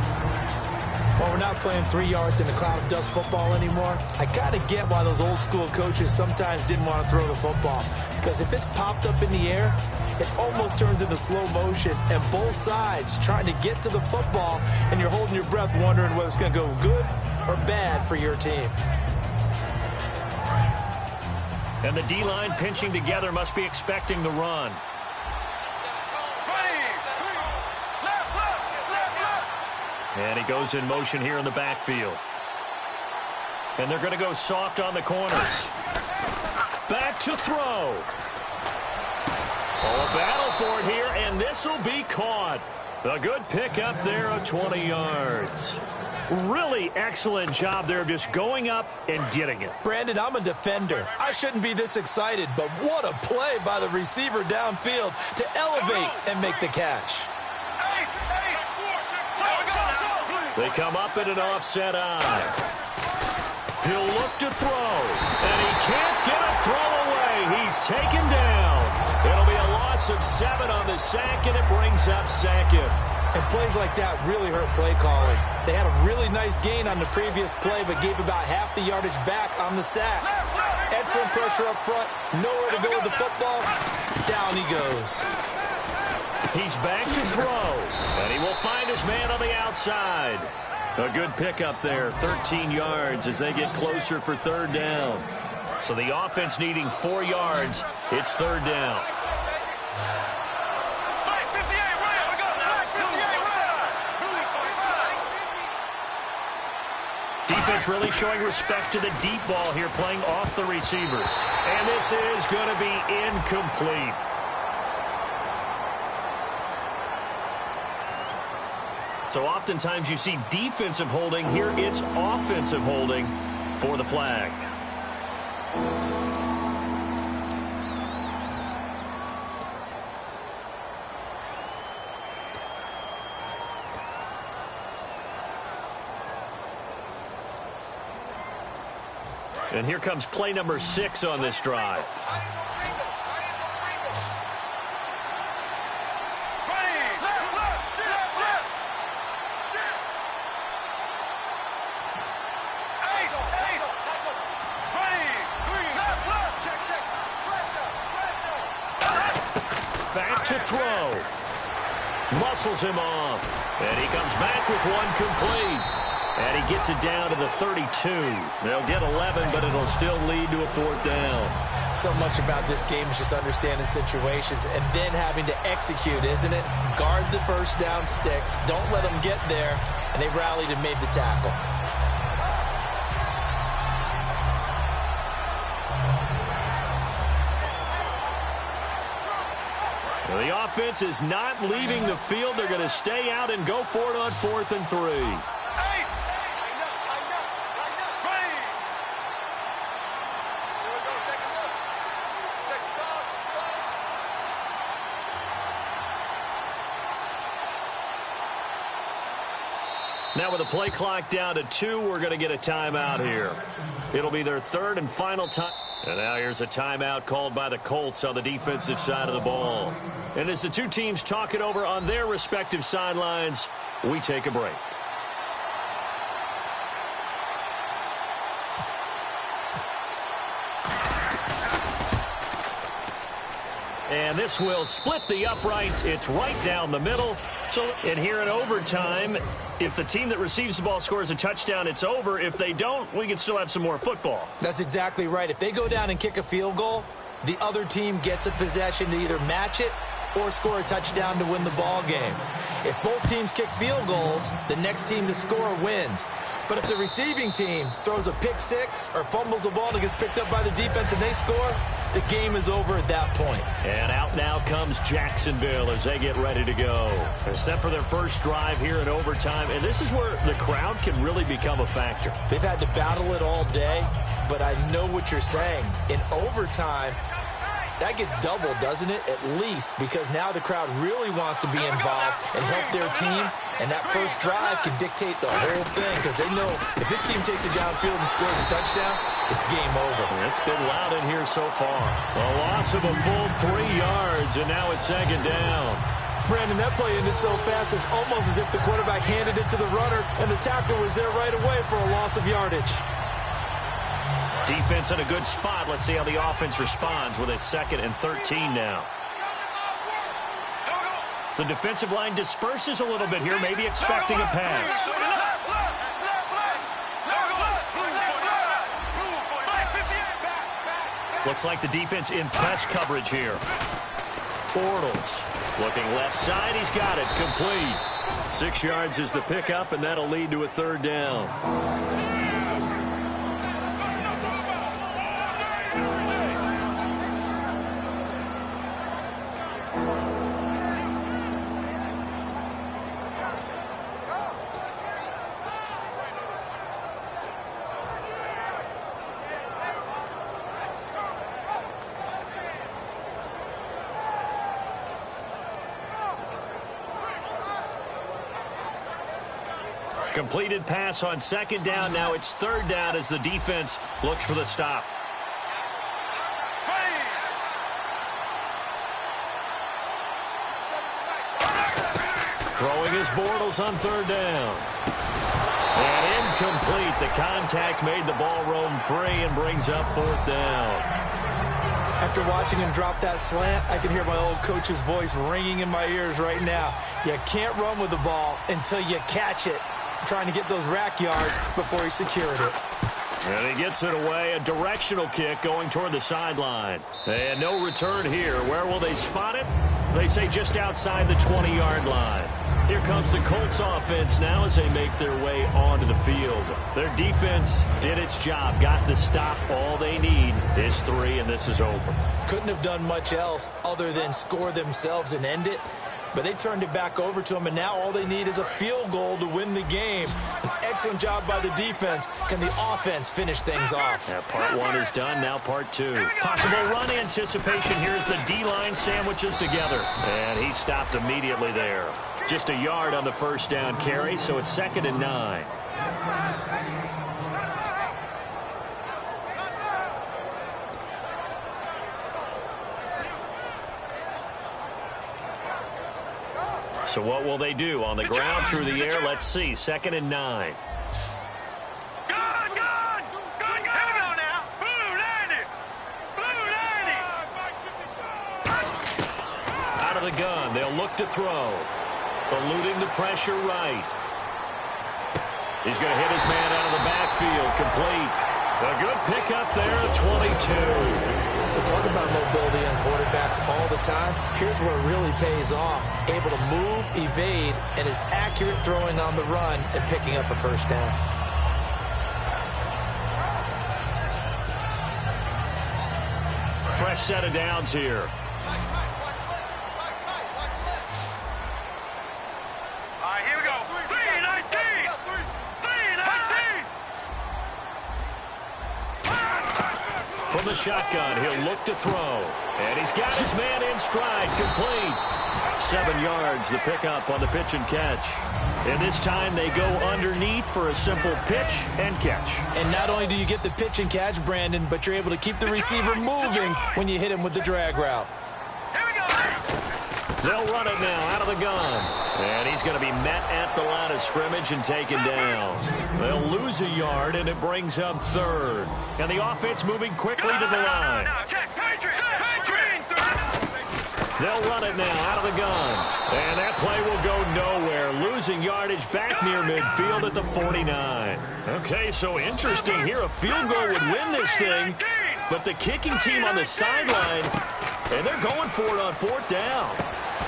Well, we're not playing 3 yards in a cloud of dust football anymore. I kind of get why those old school coaches sometimes didn't want to throw the football. Because if it's popped up in the air, it almost turns into slow motion. And both sides trying to get to the football, and you're holding your breath wondering whether it's going to go good or bad for your team. And the D-line pinching together must be expecting the run. And he goes in motion here in the backfield. And they're going to go soft on the corners. Back to throw. Oh, a battle for it here, and this will be caught. A good pickup there of 20 yards. Really excellent job there of just going up and getting it. Brandon, I'm a defender. I shouldn't be this excited, but what a play by the receiver downfield to elevate and make the catch. They come up in an offset eye. He'll look to throw, and he can't get a throw away. He's taken down. It'll be a loss of 7 on the sack, and it brings up second. And plays like that really hurt play calling. They had a really nice gain on the previous play, but gave about half the yardage back on the sack. Excellent pressure up front. Nowhere to go with the football. Down he goes. He's back to throw, and he will find his man on the outside. A good pickup there, 13 yards as they get closer for third down. So the offense needing 4 yards. It's third down. Defense really showing respect to the deep ball here, playing off the receivers. And this is going to be incomplete. So oftentimes you see defensive holding. Here it's offensive holding for the flag. And here comes play number 6 on this drive. to throw. Muscles him off. And he comes back with one complete. And he gets it down to the 32. They'll get 11, but it'll still lead to a 4th down. So much about this game is just understanding situations and then having to execute, isn't it? Guard the first down sticks. Don't let them get there. And they rallied and made the tackle. Well, the offense is not leaving the field. They're going to stay out and go for it on 4th and 3. Now with the play clock down to 2, we're going to get a timeout here. It'll be their 3rd and final time. And now here's a timeout called by the Colts on the defensive side of the ball. And as the two teams talk it over on their respective sidelines, we take a break. And this will split the uprights. It's right down the middle. And here in overtime, if the team that receives the ball scores a touchdown, it's over. If they don't, we can still have some more football. That's exactly right. If they go down and kick a field goal, the other team gets a possession to either match it or score a touchdown to win the ball game. If both teams kick field goals, the next team to score wins. But if the receiving team throws a pick six or fumbles the ball and it gets picked up by the defense and they score, the game is over at that point. And out now comes Jacksonville as they get ready to go. They're set for their first drive here in overtime, and this is where the crowd can really become a factor. They've had to battle it all day, but I know what you're saying. In overtime, that gets doubled, doesn't it? At least, because now the crowd really wants to be involved and help their team, and that first drive can dictate the whole thing because they know if this team takes it downfield and scores a touchdown, it's game over. It's been loud in here so far. A loss of a full 3 yards, and now it's 2nd down. Brandon, that play ended so fast, it's almost as if the quarterback handed it to the runner, and the tackler was there right away for a loss of yardage. Defense in a good spot. Let's see how the offense responds with a 2nd and 13 now. The defensive line disperses a little bit here, maybe expecting a pass. Looks like the defense in press coverage here. Bortles looking left side. He's got it. Complete. 6 yards is the pickup, and that'll lead to a 3rd down. Completed pass on 2nd down. Now it's 3rd down as the defense looks for the stop. Throwing his Bortles on 3rd down. And incomplete. The contact made the ball roam free and brings up 4th down. After watching him drop that slant, I can hear my old coach's voice ringing in my ears right now. You can't run with the ball until you catch it. Trying to get those rack yards before he secured it. And he gets it away. A directional kick going toward the sideline. And no return here. Where will they spot it? They say just outside the 20-yard line. Here comes the Colts offense now as they make their way onto the field. Their defense did its job, got the stop. All they need is 3, and this is over. Couldn't have done much else other than score themselves and end it. But they turned it back over to them, and now all they need is a field goal to win the game. An excellent job by the defense. Can the offense finish things off? Yeah, part 1 is done, now part 2. Possible run anticipation here as the D-line sandwiches together. And he stopped immediately there. Just a yard on the first down carry, so it's 2nd and 9. So what will they do? On the ground, through the air, let's see. 2nd and 9. Out of the gun. They'll look to throw. Eluding the pressure right. He's going to hit his man out of the backfield. Complete. A good pickup there at 22. We talk about mobility on quarterbacks all the time. Here's where it really pays off. Able to move, evade, and is accurate throwing on the run and picking up a first down. Fresh set of downs here. Here we go. 3-19. 3-19. From the shotgun, he'll look to throw. And he's got his man in stride. Complete. 7 yards, the pickup on the pitch and catch. And this time they go underneath for a simple pitch and catch. And not only do you get the pitch and catch, Brandon, but you're able to keep the receiver moving when you hit him with the drag route. Here we go. They'll run it now out of the gun. And he's going to be met at the line of scrimmage and taken down. They'll lose a yard, and it brings up third. And the offense moving quickly to the line. They'll run it now out of the gun. And that play will go nowhere. Losing yardage back near midfield at the 49. Okay, so interesting here. A field goal would win this thing. But the kicking team on the sideline, and they're going for it on fourth down.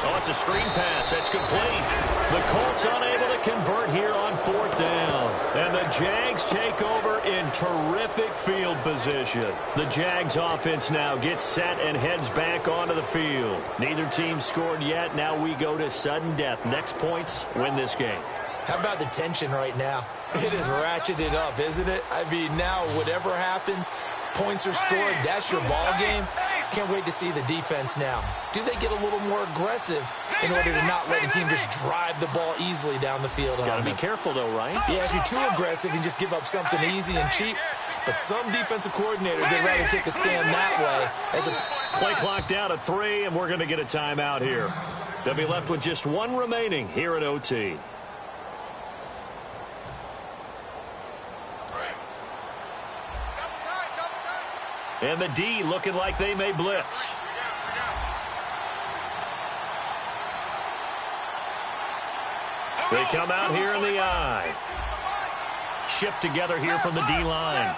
Oh, it's a screen pass. That's complete. The Colts unable to convert here on fourth down. And the Jags take over in terrific field position. The Jags offense now gets set and heads back onto the field. Neither team scored yet. Now we go to sudden death. Next points win this game. How about the tension right now? It is ratcheted up, isn't it? I mean, now whatever happens, points are scored. That's your ball game. Can't wait to see the defense now. Do they get a little more aggressive in order to not let a team just drive the ball easily down the field? Got to be careful, though, right? Yeah, if you're too aggressive and just give up something easy and cheap. But some defensive coordinators, they'd rather take a stand that way. As a play clock down at 3, and we're going to get a timeout here. They'll be left with just 1 remaining here at OT. And the D looking like they may blitz. They come out here in the I. Shift together here from the D-line.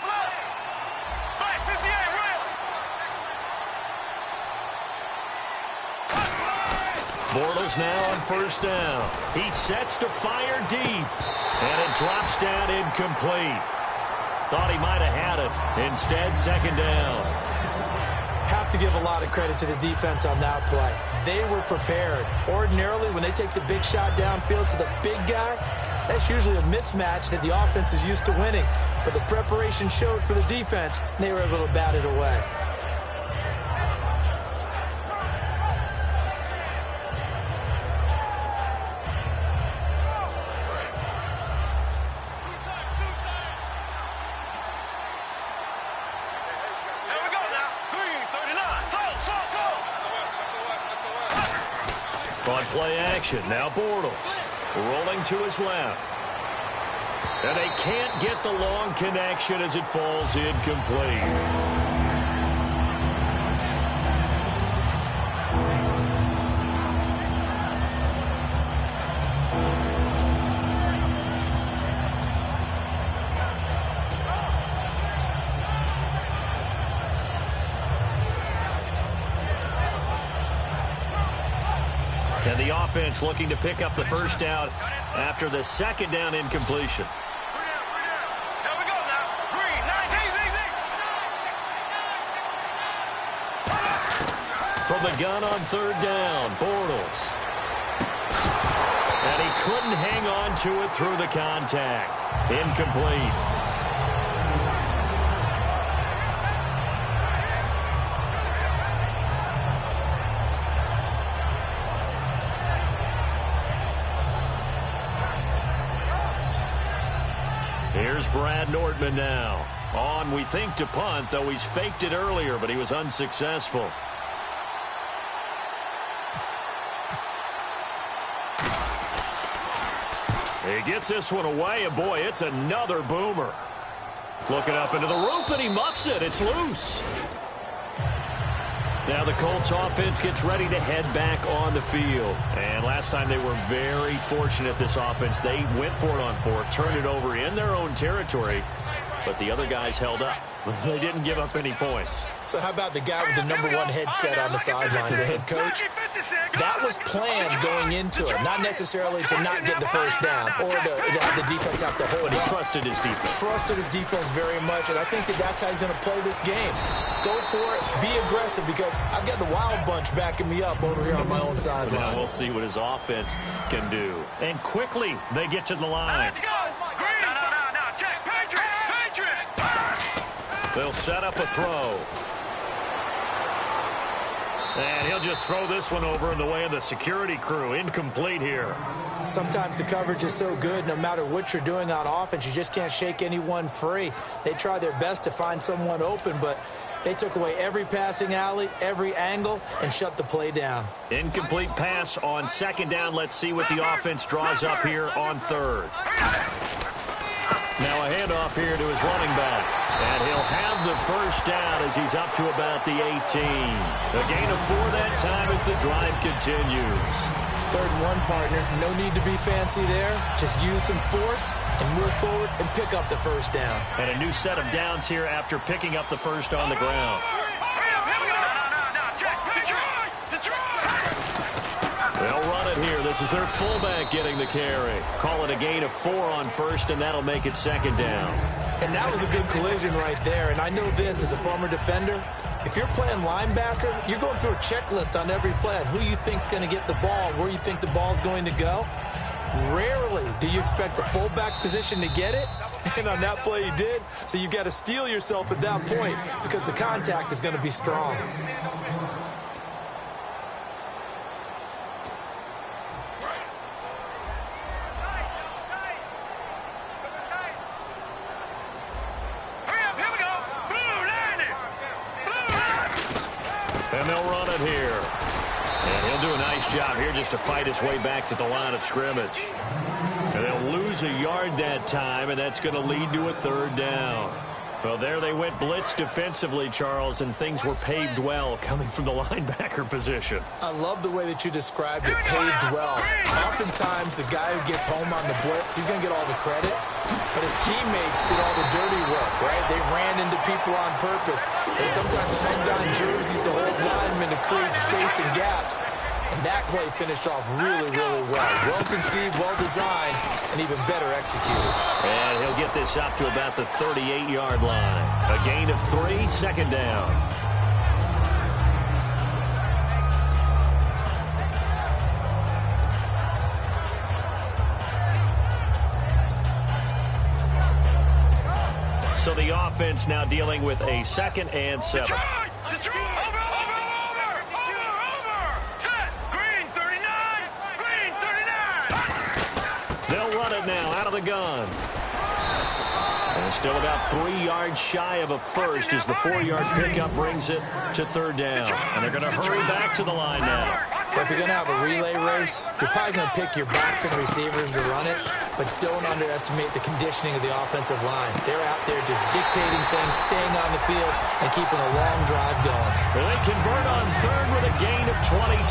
Bortles now on first down. He sets to fire deep. And it drops down incomplete. Thought he might have had it. Instead, second down. Have to give a lot of credit to the defense on that play. They were prepared. Ordinarily, when they take the big shot downfield to the big guy, that's usually a mismatch that the offense is used to winning. But the preparation showed for the defense, and they were able to bat it away. On play action, now Bortles rolling to his left. And they can't get the long connection as it falls incomplete. And the offense looking to pick up the first down after the second down incompletion. From the gun on third down, Bortles. And he couldn't hang on to it through the contact. Incomplete. Here's Brad Nordman now. On, we think, to punt, though he's faked it earlier, but he was unsuccessful. He gets this one away, and boy, it's another boomer. Looking up into the roof, and he muffs it. It's loose. Now the Colts offense gets ready to head back on the field. And last time they were very fortunate, this offense. They went for it on fourth, turned it over in their own territory, but the other guys held up. They didn't give up any points. So how about the guy with the number one headset on the sidelines, the head coach? That was planned going into it, not necessarily to not get the first down or to have the defense have to hold But he up. trusted his defense. Trusted his defense very much, and I think that's how he's going to play this game. Go for it, be aggressive, because I've got the wild bunch backing me up over here on my own sideline. Now we'll see what his offense can do. And quickly, they get to the line. Let's go. Green. No. Check. Patriot. They'll set up a throw. And he'll just throw this one over in the way of the security crew. Incomplete here. Sometimes the coverage is so good, no matter what you're doing on offense, you just can't shake anyone free. They try their best to find someone open, but they took away every passing alley, every angle, and shut the play down. Incomplete pass on second down. Let's see what the offense draws up here on third. Now a handoff here to his running back. And he'll have the first down as he's up to about the 18. A gain of 4 that time as the drive continues. 3rd and 1, partner. No need to be fancy there. Just use some force and move forward and pick up the first down. And a new set of downs here after picking up the first on the ground. They'll run it here. This is their fullback getting the carry. Call it a gain of 4 on first, and that'll make it second down. And that was a good collision right there. And I know this as a former defender. If you're playing linebacker, you're going through a checklist on every play on who you think's going to get the ball, where you think the ball's going to go. Rarely do you expect the fullback position to get it. And on that play he did. So you've got to steel yourself at that point because the contact is going to be strong. And they'll run it here. And he'll do a nice job here just to fight his way back to the line of scrimmage. And they'll lose a yard that time, and that's going to lead to a 3rd down. Well, there they went blitz defensively, Charles, and things were paved well coming from the linebacker position. I love the way that you described it, paved well. Oftentimes, the guy who gets home on the blitz, he's going to get all the credit, but his teammates did all the dirty work, right? They ran into people on purpose. They sometimes tugged on jerseys to hold linemen to create space and gaps. And that play finished off really, really well. Well conceived, well designed, and even better executed. And he'll get this up to about the 38-yard line. A gain of 3, second down. So the offense now dealing with a 2nd and 7. Now out of the gun. And still about 3 yards shy of a first as the 4-yard pickup brings it to 3rd down. And they're going to hurry back to the line now. If you're going to have a relay race, you're probably going to pick your backs and receivers to run it, but don't underestimate the conditioning of the offensive line. They're out there just dictating things, staying on the field, and keeping a long drive going. Well, they convert on 3rd with a gain of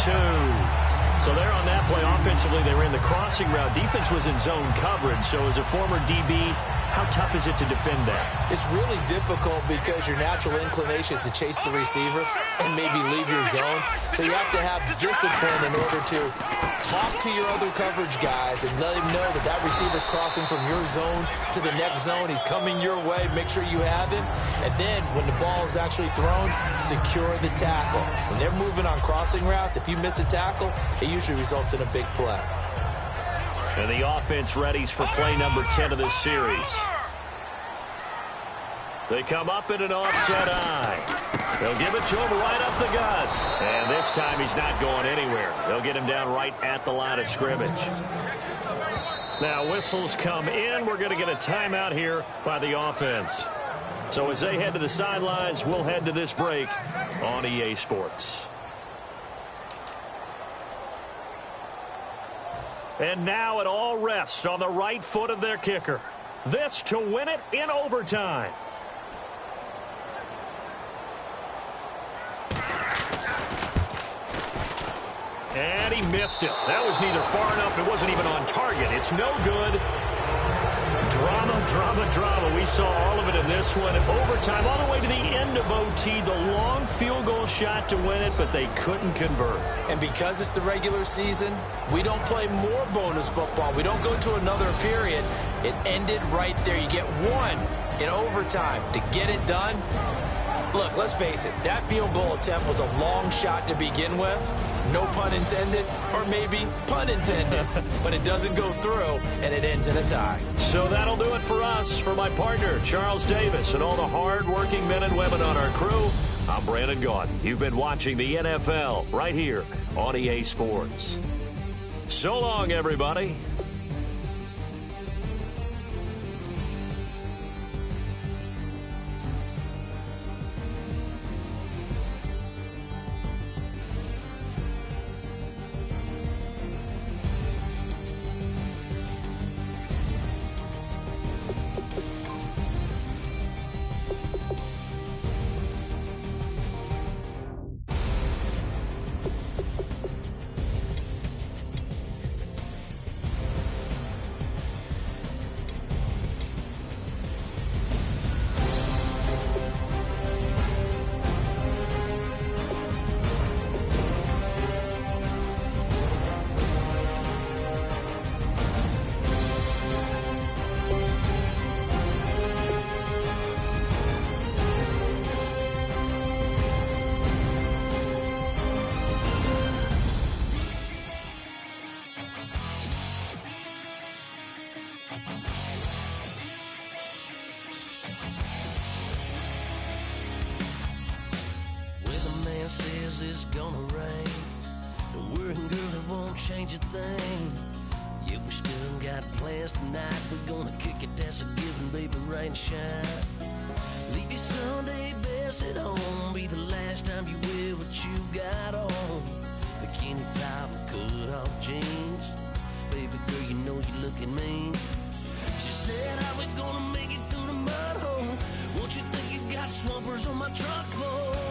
22. So there on that play, offensively, they ran the crossing route. Defense was in zone coverage. So as a former DB, how tough is it to defend that? It's really difficult because your natural inclination is to chase the receiver and maybe leave your zone. So you have to have discipline in order to talk to your other coverage guys and let him know that that receiver's crossing from your zone to the next zone. He's coming your way. Make sure you have him. And then when the ball is actually thrown, secure the tackle. When they're moving on crossing routes, if you miss a tackle, it usually results in a big play. And the offense readies for play number 10 of this series. They come up in an offset eye. They'll give it to him right up the gut. And this time he's not going anywhere. They'll get him down right at the line of scrimmage. Now whistles come in. We're going to get a timeout here by the offense. So as they head to the sidelines, we'll head to this break on EA Sports. And now it all rests on the right foot of their kicker. This to win it in overtime. And he missed it. That was neither far enough. It wasn't even on target. It's no good. Drama, drama, drama. We saw all of it in this one. Overtime, all the way to the end of OT. The long field goal shot to win it, but they couldn't convert. And because it's the regular season, we don't play more bonus football. We don't go to another period. It ended right there. You get one in overtime to get it done. Look, let's face it. That field goal attempt was a long shot to begin with. No pun intended, or maybe pun intended. But it doesn't go through, and it ends in a tie. So that'll do it for us. For my partner, Charles Davis, and all the hard-working men and women on our crew, I'm Brandon Gaudin. You've been watching the NFL right here on EA Sports. So long, everybody. Says it's gonna rain. Don't worry, girl, it won't change a thing. Yeah, we still got plans tonight. We're gonna kick it, that's a given, baby, rain and shine. Leave your Sunday best at home. Be the last time you wear what you got on. Bikini top and cut off jeans. Baby girl, you know you looking mean. She said, how we gonna make it through the mud hole? Won't you think you got swampers on my truck floor?